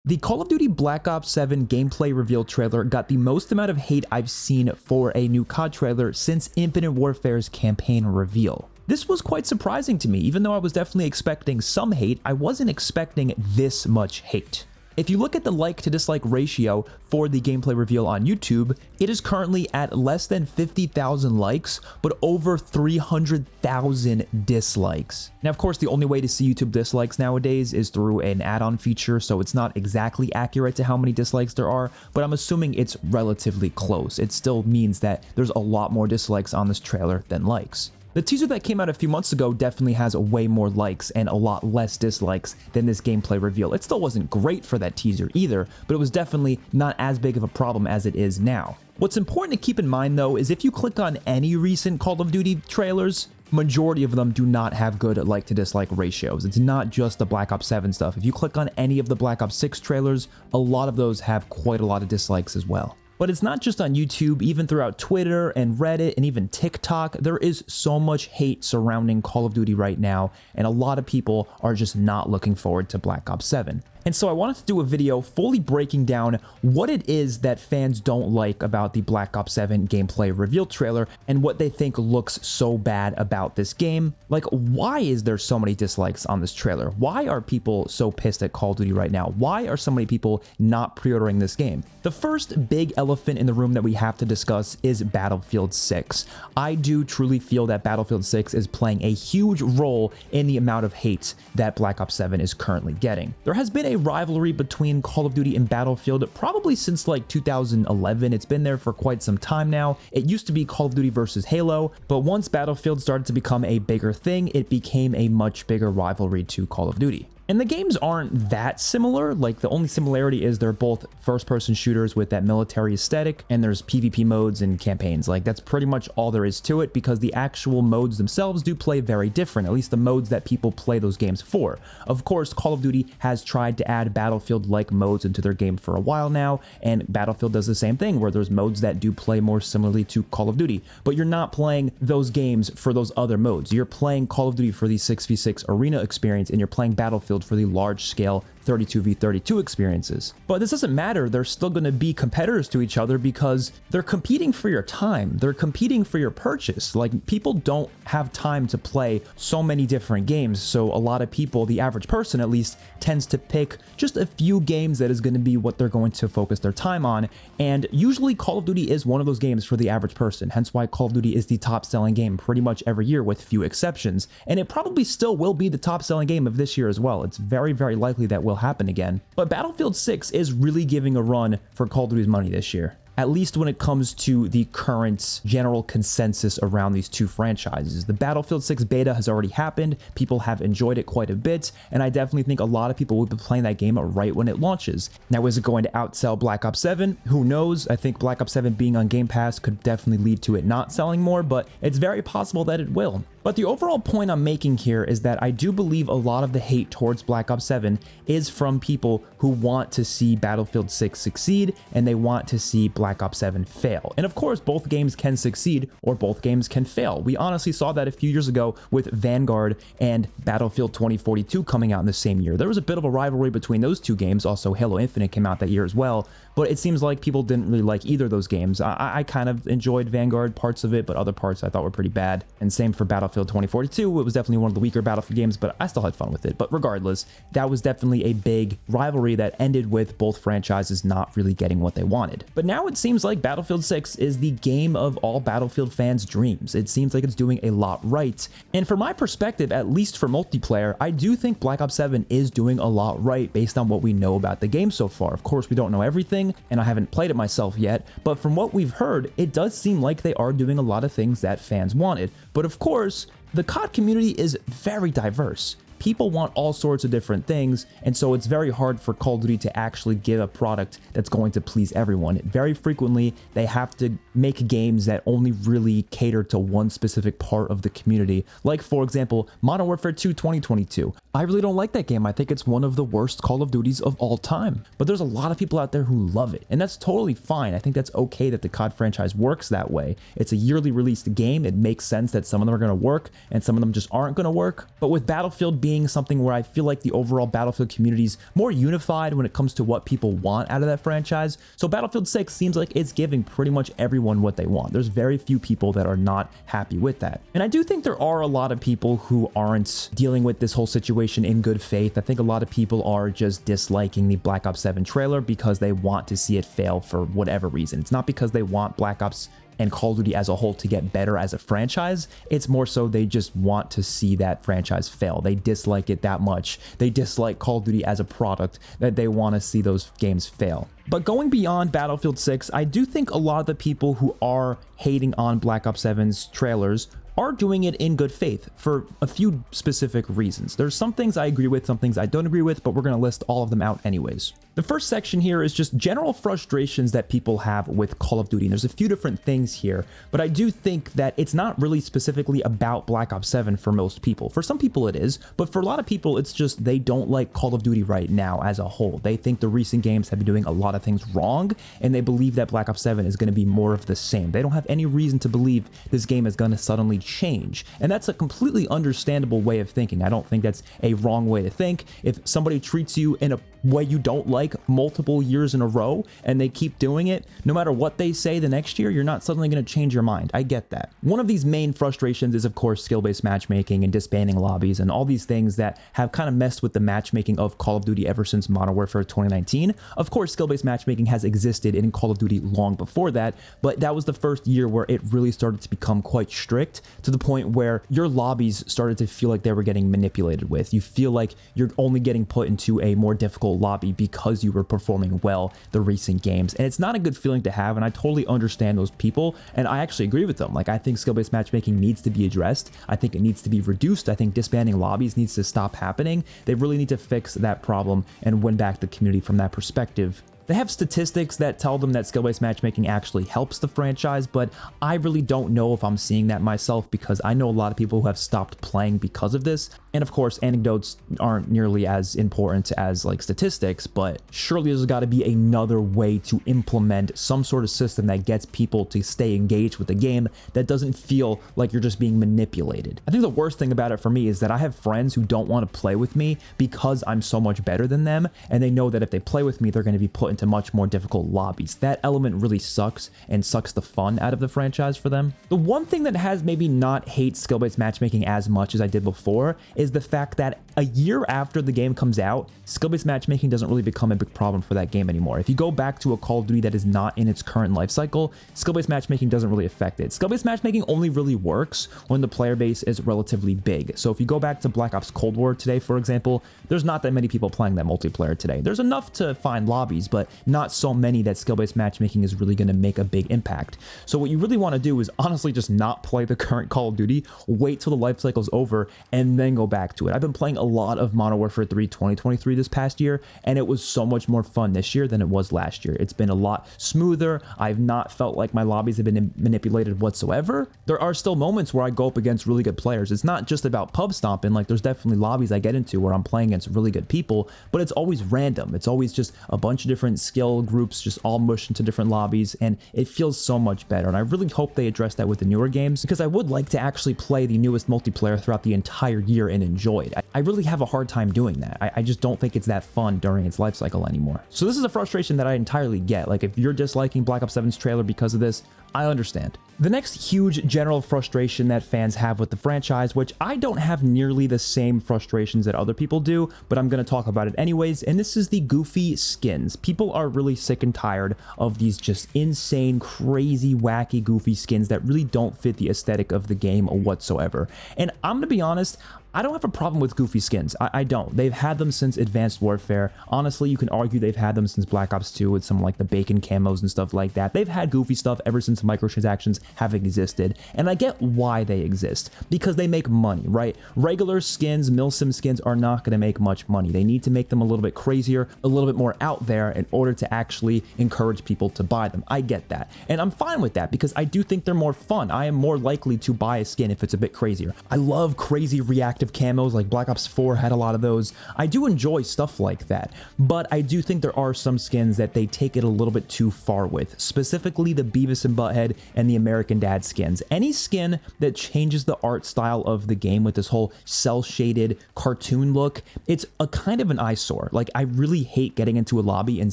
The Call of Duty Black Ops 7 gameplay reveal trailer got the most amount of hate I've seen for a new COD trailer since Infinite Warfare's campaign reveal. This was quite surprising to me. Even though I was definitely expecting some hate, I wasn't expecting this much hate. If you look at the like to dislike ratio for the gameplay reveal on YouTube, it is currently at less than 50,000 likes, but over 300,000 dislikes. Now, of course, the only way to see YouTube dislikes nowadays is through an add-on feature, so it's not exactly accurate to how many dislikes there are, but I'm assuming it's relatively close. It still means that there's a lot more dislikes on this trailer than likes. The teaser that came out a few months ago definitely has way more likes and a lot less dislikes than this gameplay reveal. It still wasn't great for that teaser either, but it was definitely not as big of a problem as it is now. What's important to keep in mind though is if you click on any recent Call of Duty trailers, majority of them do not have good like to dislike ratios. It's not just the Black Ops 7 stuff. If you click on any of the Black Ops 6 trailers, a lot of those have quite a lot of dislikes as well. But it's not just on YouTube, even throughout Twitter and Reddit and even TikTok, there is so much hate surrounding Call of Duty right now, and a lot of people are just not looking forward to Black Ops 7. And so I wanted to do a video fully breaking down what it is that fans don't like about the Black Ops 7 gameplay reveal trailer and what they think looks so bad about this game. Like, why is there so many dislikes on this trailer? Why are people so pissed at Call of Duty right now? Why are so many people not pre-ordering this game? The first big elephant in the room that we have to discuss is Battlefield 6. I do truly feel that Battlefield 6 is playing a huge role in the amount of hate that Black Ops 7 is currently getting. There has been a rivalry between Call of Duty and Battlefield probably since like 2011. It's been there for quite some time now. It used to be Call of Duty versus Halo, but once Battlefield started to become a bigger thing, it became a much bigger rivalry to Call of Duty. And the games aren't that similar. Like, the only similarity is they're both first-person shooters with that military aesthetic, and there's PvP modes and campaigns. Like, that's pretty much all there is to it, because the actual modes themselves do play very different, at least the modes that people play those games for. Of course, Call of Duty has tried to add Battlefield-like modes into their game for a while now, and Battlefield does the same thing, where there's modes that do play more similarly to Call of Duty, but you're not playing those games for those other modes. You're playing Call of Duty for the 6v6 arena experience, and you're playing Battlefield for the large-scale 32v32 experiences. But this doesn't matter. They're still going to be competitors to each other because they're competing for your time. They're competing for your purchase. Like, people don't have time to play so many different games, so a lot of people, the average person at least, tends to pick just a few games that is going to be what they're going to focus their time on, and usually Call of Duty is one of those games for the average person, hence why Call of Duty is the top-selling game pretty much every year with few exceptions, and it probably still will be the top-selling game of this year as well. It's very, very likely that will happen again. But Battlefield 6 is really giving a run for Call of Duty's money this year, at least when it comes to the current general consensus around these two franchises. The Battlefield 6 beta has already happened, people have enjoyed it quite a bit, and I definitely think a lot of people will be playing that game right when it launches. Now, is it going to outsell Black Ops 7? Who knows? I think Black Ops 7 being on Game Pass could definitely lead to it not selling more, but it's very possible that it will. But the overall point I'm making here is that I do believe a lot of the hate towards Black Ops 7 is from people who want to see Battlefield 6 succeed and they want to see Black Ops 7 fail. And of course, both games can succeed or both games can fail. We honestly saw that a few years ago with Vanguard and Battlefield 2042 coming out in the same year. There was a bit of a rivalry between those two games. Also, Halo Infinite came out that year as well, but it seems like people didn't really like either of those games. I kind of enjoyed Vanguard, parts of it, but other parts I thought were pretty bad. And same for Battlefield 2042, it was definitely one of the weaker Battlefield games, but I still had fun with it. But regardless, that was definitely a big rivalry that ended with both franchises not really getting what they wanted. But now it seems like Battlefield 6 is the game of all Battlefield fans' dreams. It seems like it's doing a lot right. And from my perspective, at least for multiplayer, I do think Black Ops 7 is doing a lot right based on what we know about the game so far. Of course, we don't know everything, and I haven't played it myself yet, but from what we've heard, it does seem like they are doing a lot of things that fans wanted. But of course, the COD community is very diverse. People want all sorts of different things, and so it's very hard for Call of Duty to actually give a product that's going to please everyone. Very frequently, they have to make games that only really cater to one specific part of the community. Like, for example, Modern Warfare 2 2022. I really don't like that game. I think it's one of the worst Call of Duties of all time. But there's a lot of people out there who love it, and that's totally fine. I think that's okay that the COD franchise works that way. It's a yearly released game. It makes sense that some of them are going to work, and some of them just aren't going to work. But with Battlefield being seeing something where I feel like the overall Battlefield community is more unified when it comes to what people want out of that franchise. So Battlefield 6 seems like it's giving pretty much everyone what they want. There's very few people that are not happy with that. And I do think there are a lot of people who aren't dealing with this whole situation in good faith. I think a lot of people are just disliking the Black Ops 7 trailer because they want to see it fail for whatever reason. It's not because they want Black Ops and Call of Duty as a whole to get better as a franchise. It's more so they just want to see that franchise fail. They dislike it that much. They dislike Call of Duty as a product that they want to see those games fail. But going beyond Battlefield 6, I do think a lot of the people who are hating on Black Ops 7's trailers are doing it in good faith for a few specific reasons. There's some things I agree with, some things I don't agree with, but we're going to list all of them out anyways. The first section here is just general frustrations that people have with Call of Duty. And there's a few different things here, but I do think that it's not really specifically about Black Ops 7 for most people. For some people it is, but for a lot of people it's just they don't like Call of Duty right now as a whole. They think the recent games have been doing a lot of things wrong, and they believe that Black Ops 7 is going to be more of the same. They don't have any reason to believe this game is going to suddenly change, and that's a completely understandable way of thinking. I don't think that's a wrong way to think. If somebody treats you in a way you don't like multiple years in a row and they keep doing it, no matter what they say the next year, you're not suddenly going to change your mind. I get that. One of these main frustrations is, of course, skill-based matchmaking and disbanding lobbies and all these things that have kind of messed with the matchmaking of Call of Duty ever since Modern Warfare 2019. Of course, skill-based matchmaking has existed in Call of Duty long before that, but that was the first year where it really started to become quite strict, to the point where your lobbies started to feel like they were getting manipulated with. You feel like you're only getting put into a more difficult lobby because you were performing well the recent games, and it's not a good feeling to have, and I totally understand those people, and I actually agree with them. Like, I think skill-based matchmaking needs to be addressed. I think it needs to be reduced. I think disbanding lobbies needs to stop happening. They really need to fix that problem and win back the community from that perspective. They have statistics that tell them that skill-based matchmaking actually helps the franchise, but I really don't know if I'm seeing that myself, because I know a lot of people who have stopped playing because of this. And of course, anecdotes aren't nearly as important as like statistics, but surely there's got to be another way to implement some sort of system that gets people to stay engaged with the game, that doesn't feel like you're just being manipulated. I think the worst thing about it for me is that I have friends who don't want to play with me because I'm so much better than them, and they know that if they play with me, they're going to be put into much more difficult lobbies. That element really sucks and sucks the fun out of the franchise for them. The one thing that has maybe not hate skill-based matchmaking as much as I did before is the fact that a year after the game comes out, skill-based matchmaking doesn't really become a big problem for that game anymore. If you go back to a Call of Duty that is not in its current life cycle, skill-based matchmaking doesn't really affect it. Skill-based matchmaking only really works when the player base is relatively big. So if you go back to Black Ops Cold War today, for example, there's not that many people playing that multiplayer today. There's enough to find lobbies, but not so many that skill-based matchmaking is really going to make a big impact. So what you really want to do is honestly just not play the current Call of Duty, wait till the life cycle's over, and then go back to it. I've been playing a lot of Modern Warfare 3 2023 this past year, and it was so much more fun this year than it was last year. It's been a lot smoother. I've not felt like my lobbies have been manipulated whatsoever. There are still moments where I go up against really good players. It's not just about pub stomping. Like, there's definitely lobbies I get into where I'm playing against really good people, but it's always random. It's always just a bunch of different skill groups just all mushed into different lobbies, and it feels so much better. And I really hope they address that with the newer games, because I would like to actually play the newest multiplayer throughout the entire year and enjoy it. I really have a hard time doing that. I just don't think it's that fun during its life cycle anymore. So this is a frustration that I entirely get. Like, if you're disliking Black Ops 7's trailer because of this, I understand. The next huge general frustration that fans have with the franchise, which I don't have nearly the same frustrations that other people do, but I'm going to talk about it anyways, and this is the goofy skins. People are really sick and tired of these just insane, crazy, wacky, goofy skins that really don't fit the aesthetic of the game whatsoever. And I'm going to be honest, I don't have a problem with goofy skins. I don't. They've had them since Advanced Warfare. Honestly, you can argue they've had them since Black Ops 2 with some like the bacon camos and stuff like that. They've had goofy stuff ever since microtransactions have existed, and I get why they exist, because they make money, right? Regular skins, milsim skins are not going to make much money. They need to make them a little bit crazier, a little bit more out there in order to actually encourage people to buy them. I get that, and I'm fine with that because I do think they're more fun. I am more likely to buy a skin if it's a bit crazier. I love crazy reactive distinctive camos, like Black Ops 4 had a lot of those. I do enjoy stuff like that, but I do think there are some skins that they take it a little bit too far with, specifically the Beavis and Butthead and the American Dad skins. Any skin that changes the art style of the game with this whole cel-shaded cartoon look, it's a kind of an eyesore. Like, I really hate getting into a lobby and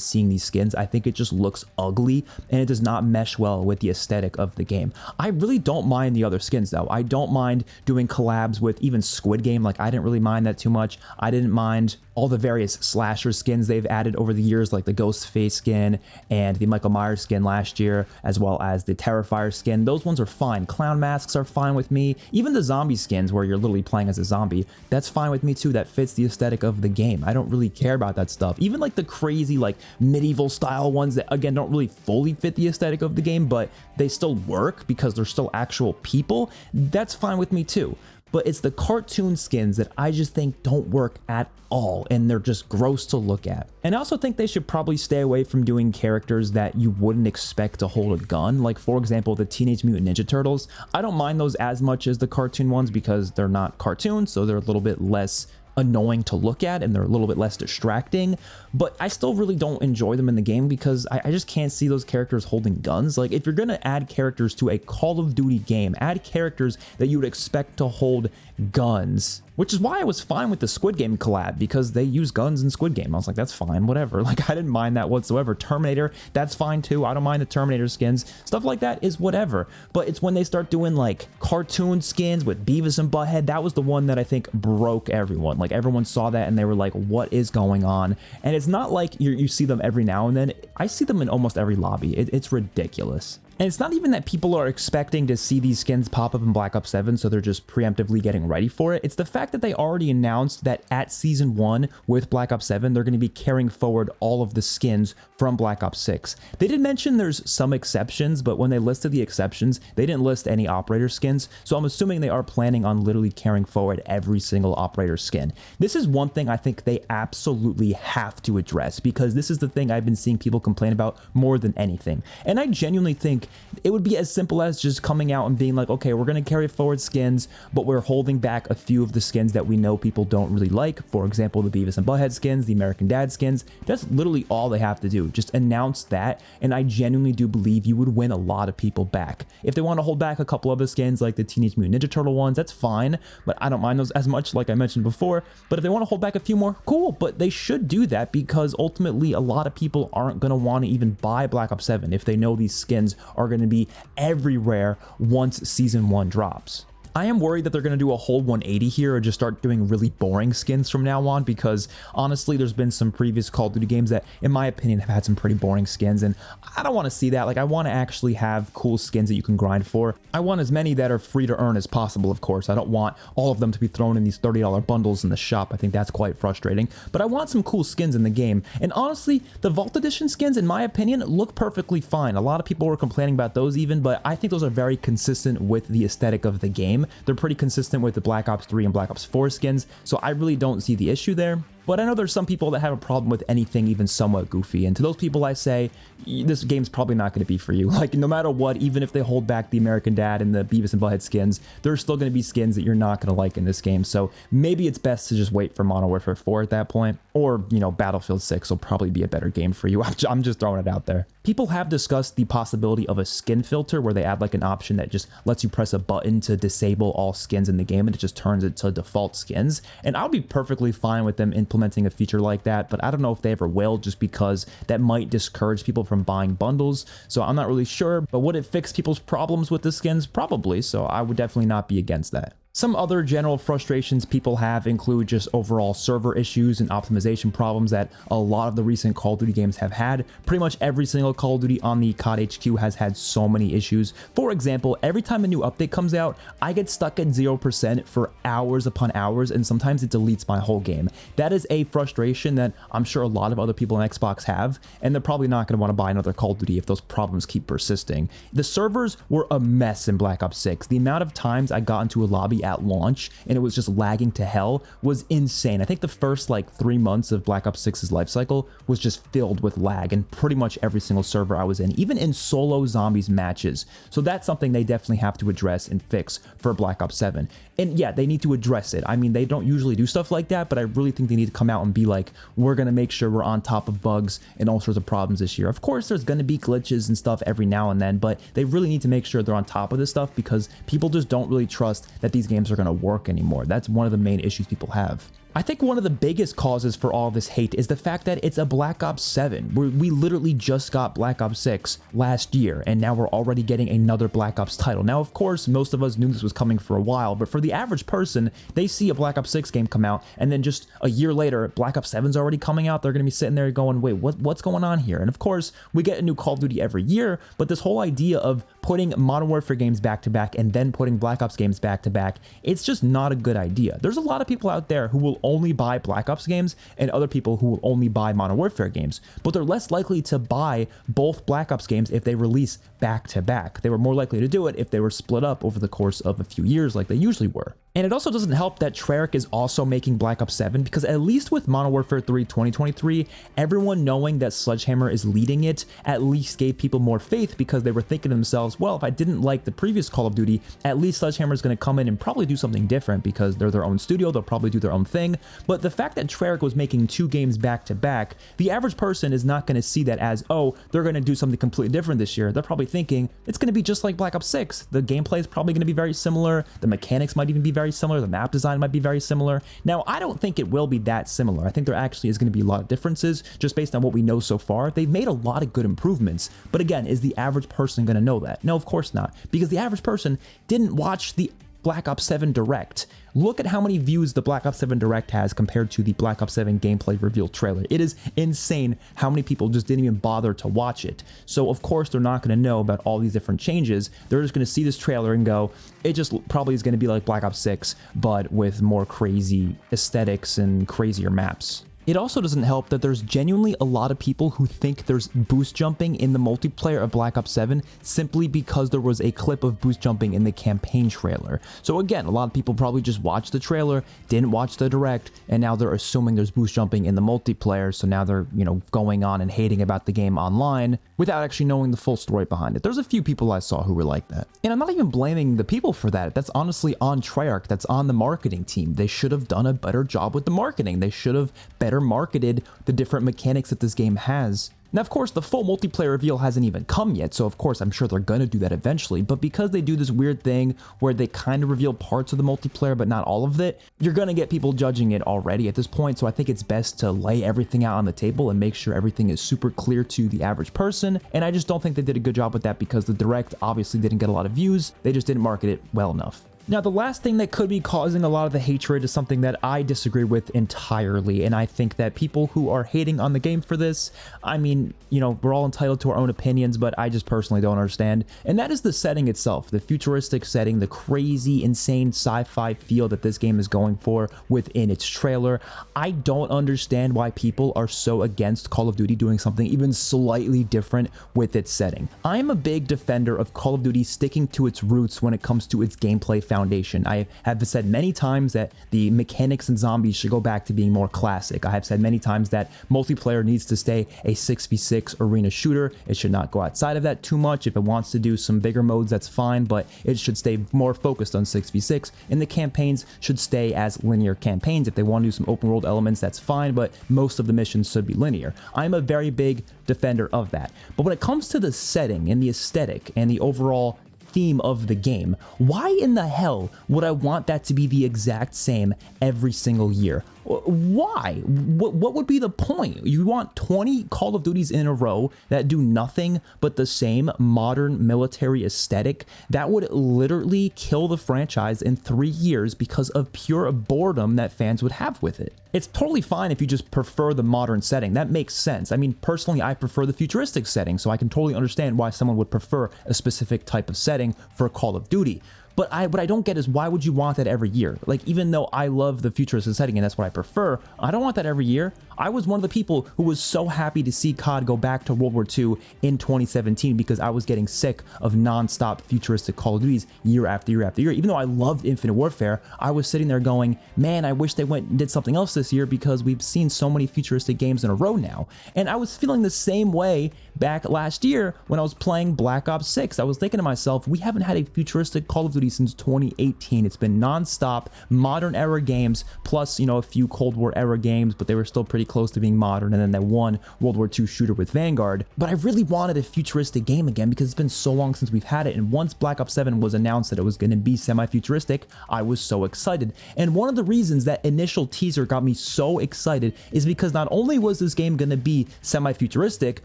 seeing these skins. I think it just looks ugly and it does not mesh well with the aesthetic of the game. I really don't mind the other skins though. I don't mind doing collabs with even Squid Game. Like, I didn't really mind that too much. I didn't mind all the various slasher skins they've added over the years, like the Ghostface skin and the Michael Myers skin last year, as well as the Terrifier skin. Those ones are fine. Clown masks are fine with me. Even the zombie skins where you're literally playing as a zombie, that's fine with me too. That fits the aesthetic of the game. I don't really care about that stuff. Even like the crazy like medieval style ones that again don't really fully fit the aesthetic of the game, but they still work because they're still actual people. That's fine with me too. But it's the cartoon skins that I just think don't work at all, and they're just gross to look at. And I also think they should probably stay away from doing characters that you wouldn't expect to hold a gun. Like, for example, the Teenage Mutant Ninja Turtles. I don't mind those as much as the cartoon ones because they're not cartoons, so they're a little bit less annoying to look at and they're a little bit less distracting, but I still really don't enjoy them in the game because I just can't see those characters holding guns. Like, if you're gonna add characters to a Call of Duty game, add characters that you would expect to hold guns, which is why I was fine with the Squid Game collab, because they use guns in Squid Game. I was like, that's fine, whatever. Like, I didn't mind that whatsoever. Terminator, that's fine too. I don't mind the Terminator skins. Stuff like that is whatever. But it's when they start doing like cartoon skins with Beavis and Butthead, that was the one that I think broke everyone. Like, everyone saw that and they were like, what is going on? And it's not like you see them every now and then. I see them in almost every lobby. It's ridiculous. And it's not even that people are expecting to see these skins pop up in Black Ops 7, so they're just preemptively getting ready for it. It's the fact that they already announced that at Season 1 with Black Ops 7, they're going to be carrying forward all of the skins from Black Ops 6. They did mention there's some exceptions, but when they listed the exceptions, they didn't list any operator skins, so I'm assuming they are planning on literally carrying forward every single operator skin. This is one thing I think they absolutely have to address, because this is the thing I've been seeing people complain about more than anything. And I genuinely think it would be as simple as just coming out and being like, okay, we're going to carry forward skins, but we're holding back a few of the skins that we know people don't really like. For example, the Beavis and Butthead skins, the American Dad skins. That's literally all they have to do. Just announce that, and I genuinely do believe you would win a lot of people back. If they want to hold back a couple other skins like the Teenage Mutant Ninja Turtle ones, that's fine, but I don't mind those as much, like I mentioned before. But if they want to hold back a few more, cool, but they should do that, because ultimately a lot of people aren't going to want to even buy Black Ops 7 if they know these skins are going to be everywhere once Season 1 drops. I am worried that they're going to do a whole 180 here or just start doing really boring skins from now on, because honestly, there's been some previous Call of Duty games that, in my opinion, have had some pretty boring skins, and I don't want to see that. Like, I want to actually have cool skins that you can grind for. I want as many that are free to earn as possible, of course. I don't want all of them to be thrown in these $30 bundles in the shop. I think that's quite frustrating, but I want some cool skins in the game. And honestly, the Vault Edition skins, in my opinion, look perfectly fine. A lot of people were complaining about those even, but I think those are very consistent with the aesthetic of the game. They're pretty consistent with the Black Ops 3 and Black Ops 4 skins, so I really don't see the issue there. But I know there's some people that have a problem with anything even somewhat goofy, and to those people I say, this game's probably not going to be for you. Like, no matter what, even if they hold back the American Dad and the Beavis and Butthead skins, there's still going to be skins that you're not going to like in this game, so maybe it's best to just wait for Modern Warfare 4 at that point, or, you know, Battlefield 6 will probably be a better game for you. I'm just throwing it out there. People have discussed the possibility of a skin filter where they add like an option that just lets you press a button to disable all skins in the game, and it just turns it to default skins, and I'll be perfectly fine with them implementing a feature like that, but I don't know if they ever will, just because that might discourage people from buying bundles, so I'm not really sure. But would it fix people's problems with the skins? Probably, so I would definitely not be against that. Some other general frustrations people have include just overall server issues and optimization problems that a lot of the recent Call of Duty games have had. Pretty much every single Call of Duty on the COD HQ has had so many issues. For example, every time a new update comes out, I get stuck at 0% for hours upon hours, and sometimes it deletes my whole game. That is a frustration that I'm sure a lot of other people on Xbox have, and they're probably not going to want to buy another Call of Duty if those problems keep persisting. The servers were a mess in Black Ops 6. The amount of times I got into a lobby at launch and it was just lagging to hell was insane. I think the first like 3 months of Black Ops 6's lifecycle was just filled with lag in pretty much every single server I was in, even in solo zombies matches. So that's something they definitely have to address and fix for Black Ops 7. And yeah, they need to address it. I mean, they don't usually do stuff like that, but I really think they need to come out and be like, we're going to make sure we're on top of bugs and all sorts of problems this year. Of course, there's going to be glitches and stuff every now and then, but they really need to make sure they're on top of this stuff because people just don't really trust that these games are going to work anymore. That's one of the main issues people have. I think one of the biggest causes for all this hate is the fact that it's a Black Ops 7. We literally just got Black Ops 6 last year, and now we're already getting another Black Ops title. Now, of course, most of us knew this was coming for a while, but for the average person, they see a Black Ops 6 game come out, and then just a year later, Black Ops 7's already coming out. They're going to be sitting there going, wait, what's going on here? And of course, we get a new Call of Duty every year, but this whole idea of putting Modern Warfare games back to back and then putting Black Ops games back to back, it's just not a good idea. There's a lot of people out there who will only buy Black Ops games and other people who will only buy Modern Warfare games, but they're less likely to buy both Black Ops games if they release back to back. They were more likely to do it if they were split up over the course of a few years like they usually were. And it also doesn't help that Treyarch is also making Black Ops 7 because at least with Modern Warfare 3 2023, everyone knowing that Sledgehammer is leading it at least gave people more faith because they were thinking to themselves, well, if I didn't like the previous Call of Duty, at least Sledgehammer is going to come in and probably do something different because they're their own studio, they'll probably do their own thing. But the fact that Treyarch was making 2 games back to back, the average person is not going to see that as, oh, they're going to do something completely different this year. They're probably thinking it's going to be just like Black Ops 6. The gameplay is probably going to be very similar. The mechanics might even be very similar. The map design might be very similar. Now, I don't think it will be that similar. I think there actually is going to be a lot of differences just based on what we know so far. They've made a lot of good improvements, but again, is the average person going to know that? No, of course not, because the average person didn't watch the Black Ops 7 Direct. Look at how many views the Black Ops 7 Direct has compared to the Black Ops 7 gameplay reveal trailer. It is insane how many people just didn't even bother to watch it. So of course they're not going to know about all these different changes. They're just going to see this trailer and go, it just probably is going to be like Black Ops 6, but with more crazy aesthetics and crazier maps. It also doesn't help that there's genuinely a lot of people who think there's boost jumping in the multiplayer of Black Ops 7 simply because there was a clip of boost jumping in the campaign trailer. So again, a lot of people probably just watched the trailer, didn't watch the direct, and now they're assuming there's boost jumping in the multiplayer, so now they're, going on and hating about the game online without actually knowing the full story behind it. There's a few people I saw who were like that. And I'm not even blaming the people for that. That's honestly on Treyarch, that's on the marketing team. They should have done a better job with the marketing. They should have better marketed the different mechanics that this game has. Now, of course, the full multiplayer reveal hasn't even come yet, so of course I'm sure they're going to do that eventually, but because they do this weird thing where they kind of reveal parts of the multiplayer but not all of it, you're going to get people judging it already at this point, so I think it's best to lay everything out on the table and make sure everything is super clear to the average person, and I just don't think they did a good job with that because the Direct obviously didn't get a lot of views, they just didn't market it well enough. Now, the last thing that could be causing a lot of the hatred is something that I disagree with entirely, and I think that people who are hating on the game for this, I mean, we're all entitled to our own opinions, but I just personally don't understand, and that is the setting itself, the futuristic setting, the crazy, insane sci-fi feel that this game is going for within its trailer. I don't understand why people are so against Call of Duty doing something even slightly different with its setting. I'm a big defender of Call of Duty sticking to its roots when it comes to its gameplay foundation. I have said many times that the mechanics in zombies should go back to being more classic. I have said many times that multiplayer needs to stay a 6v6 arena shooter. It should not go outside of that too much. If it wants to do some bigger modes, that's fine, but it should stay more focused on 6v6, and the campaigns should stay as linear campaigns. If they want to do some open world elements, that's fine, but most of the missions should be linear. I'm a very big defender of that. But when it comes to the setting and the aesthetic and the overall theme of the game, why in the hell would I want that to be the exact same every single year? Why? What would be the point? You want 20 Call of Duties in a row that do nothing but the same modern military aesthetic? That would literally kill the franchise in 3 years because of pure boredom that fans would have with it. It's totally fine if you just prefer the modern setting. That makes sense. I mean, personally, I prefer the futuristic setting, so I can totally understand why someone would prefer a specific type of setting for Call of Duty. But what I don't get is, why would you want that every year? Like, even though I love the futuristic setting and that's what I prefer, I don't want that every year. I was one of the people who was so happy to see COD go back to World War II in 2017 because I was getting sick of non-stop futuristic Call of Duties year after year after year. Even though I loved Infinite Warfare, I was sitting there going, man, I wish they went and did something else this year because we've seen so many futuristic games in a row now. And I was feeling the same way back last year when I was playing Black Ops 6. I was thinking to myself, we haven't had a futuristic Call of Duty since 2018. It's been non-stop modern era games, plus, you know, a few Cold War era games, but they were still pretty close to being modern, and then that one World War II shooter with Vanguard. But I really wanted a futuristic game again because it's been so long since we've had it, and once Black Ops 7 was announced that it was going to be semi-futuristic, I was so excited. And one of the reasons that initial teaser got me so excited is because not only was this game going to be semi-futuristic,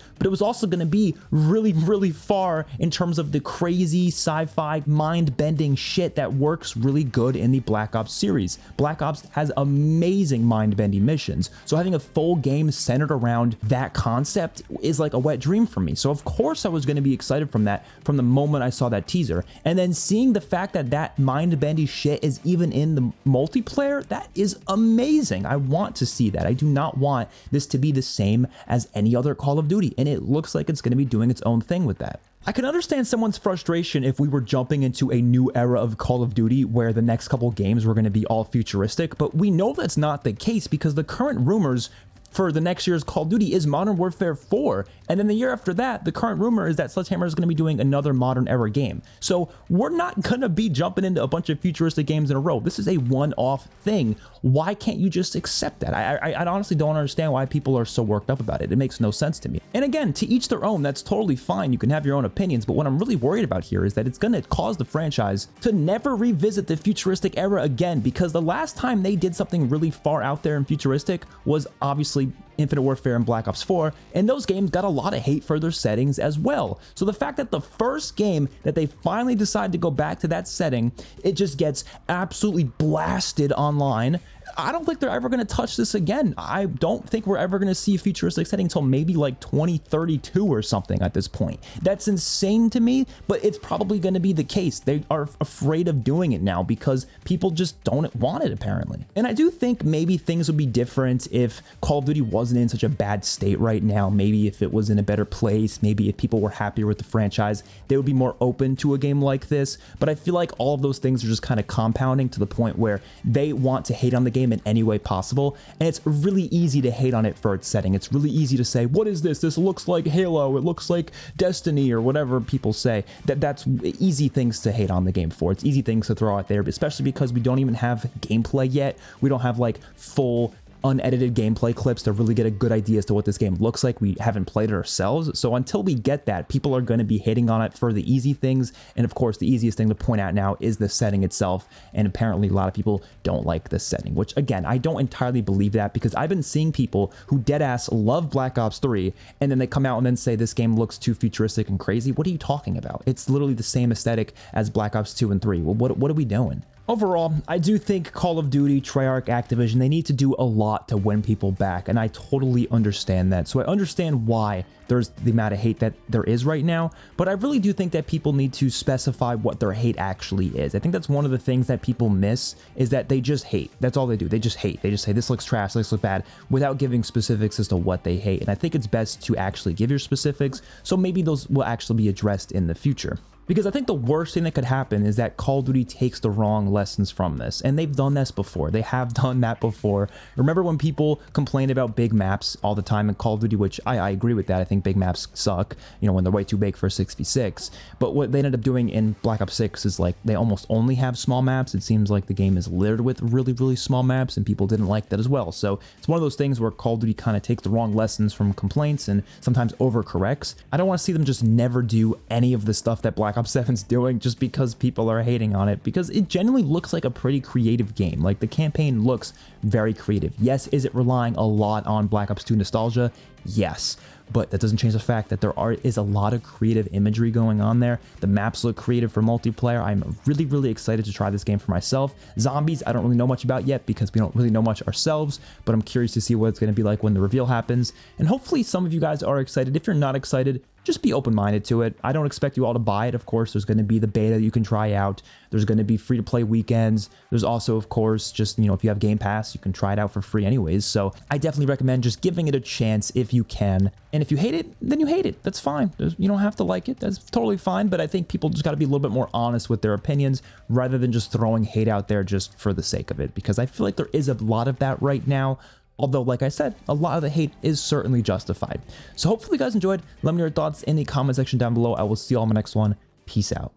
but it was also going to be really, really far in terms of the crazy sci-fi mind-bending shit that works really good in the Black Ops series. Black Ops has amazing mind-bending missions, so having a full game centered around that concept is like a wet dream for me. So of course I was going to be excited from that from the moment I saw that teaser, and then seeing the fact that that mind-bending shit is even in the multiplayer, that is amazing. I want to see that. I do not want this to be the same as any other Call of Duty, and it looks like it's going to be doing its own thing with that. I can understand someone's frustration if we were jumping into a new era of Call of Duty where the next couple games were going to be all futuristic, but we know that's not the case because the current rumors for the next year's Call of Duty is Modern Warfare 4, and then the year after that, the current rumor is that Sledgehammer is going to be doing another modern era game. So we're not going to be jumping into a bunch of futuristic games in a row. This is a one-off thing. Why can't you just accept that? I honestly don't understand why people are so worked up about it. It makes no sense to me. And again, to each their own, that's totally fine. You can have your own opinions, but what I'm really worried about here is that it's going to cause the franchise to never revisit the futuristic era again, because the last time they did something really far out there and futuristic was obviously Infinite Warfare and Black Ops 4, and those games got a lot of hate for their settings as well. So the fact that the first game that they finally decide to go back to that setting, it just gets absolutely blasted online. I don't think they're ever going to touch this again. I don't think we're ever going to see a futuristic setting until maybe like 2032 or something at this point. That's insane to me, but it's probably going to be the case. They are afraid of doing it now because people just don't want it, apparently. And I do think maybe things would be different if Call of Duty wasn't in such a bad state right now. Maybe if it was in a better place, maybe if people were happier with the franchise, they would be more open to a game like this. But I feel like all of those things are just kind of compounding to the point where they want to hate on the game in any way possible, and it's really easy to hate on it for its setting. It's really easy to say, what is this? This looks like Halo, it looks like Destiny, or whatever people say. That's easy things to hate on the game for. It's easy things to throw out there, especially because we don't even have gameplay yet. We don't have like full unedited gameplay clips to really get a good idea as to what this game looks like. We haven't played it ourselves, so until we get that, people are going to be hating on it for the easy things. And of course, the easiest thing to point out now is the setting itself, and apparently a lot of people don't like the setting, which again, I don't entirely believe that, because I've been seeing people who deadass love Black Ops 3 and then they come out and then say this game looks too futuristic and crazy. What are you talking about? It's literally the same aesthetic as Black Ops 2 and 3. Well, what are we doing? Overall, I do think Call of Duty, Treyarch, Activision, they need to do a lot to win people back, and I totally understand that. So I understand why there's the amount of hate that there is right now, but I really do think that people need to specify what their hate actually is. I think that's one of the things that people miss, is that they just hate. That's all they do. They just hate. They just say, this looks trash, this looks bad, without giving specifics as to what they hate. And I think it's best to actually give your specifics, so maybe those will actually be addressed in the future. Because I think the worst thing that could happen is that Call of Duty takes the wrong lessons from this. And they've done this before. They have done that before. Remember when people complained about big maps all the time in Call of Duty, which I agree with that. I think big maps suck, you know, when they're way too big for a 6v6. But what they ended up doing in Black Ops 6 is like they almost only have small maps. It seems like the game is littered with really, really small maps, and people didn't like that as well. So it's one of those things where Call of Duty kind of takes the wrong lessons from complaints and sometimes overcorrects. I don't want to see them just never do any of the stuff that Black Ops 7's doing just because people are hating on it, because it genuinely looks like a pretty creative game. Like, the campaign looks very creative. Yes, is it relying a lot on Black Ops 2 nostalgia? Yes. but that doesn't change the fact that is a lot of creative imagery going on there. The maps look creative for multiplayer. I'm really, really excited to try this game for myself. Zombies, I don't really know much about yet because we don't really know much ourselves, but I'm curious to see what it's going to be like when the reveal happens. And hopefully some of you guys are excited. If you're not excited, just be open-minded to it. I don't expect you all to buy it. Of course, there's going to be the beta you can try out. There's going to be free-to-play weekends. There's also, of course, just, you know, if you have Game Pass, you can try it out for free anyways. So I definitely recommend just giving it a chance if you can. And if you hate it, then you hate it. That's fine. You don't have to like it. That's totally fine. But I think people just got to be a little bit more honest with their opinions rather than just throwing hate out there just for the sake of it. Because I feel like there is a lot of that right now. Although, like I said, a lot of the hate is certainly justified. So hopefully you guys enjoyed. Let me know your thoughts in the comment section down below. I will see you all in my next one. Peace out.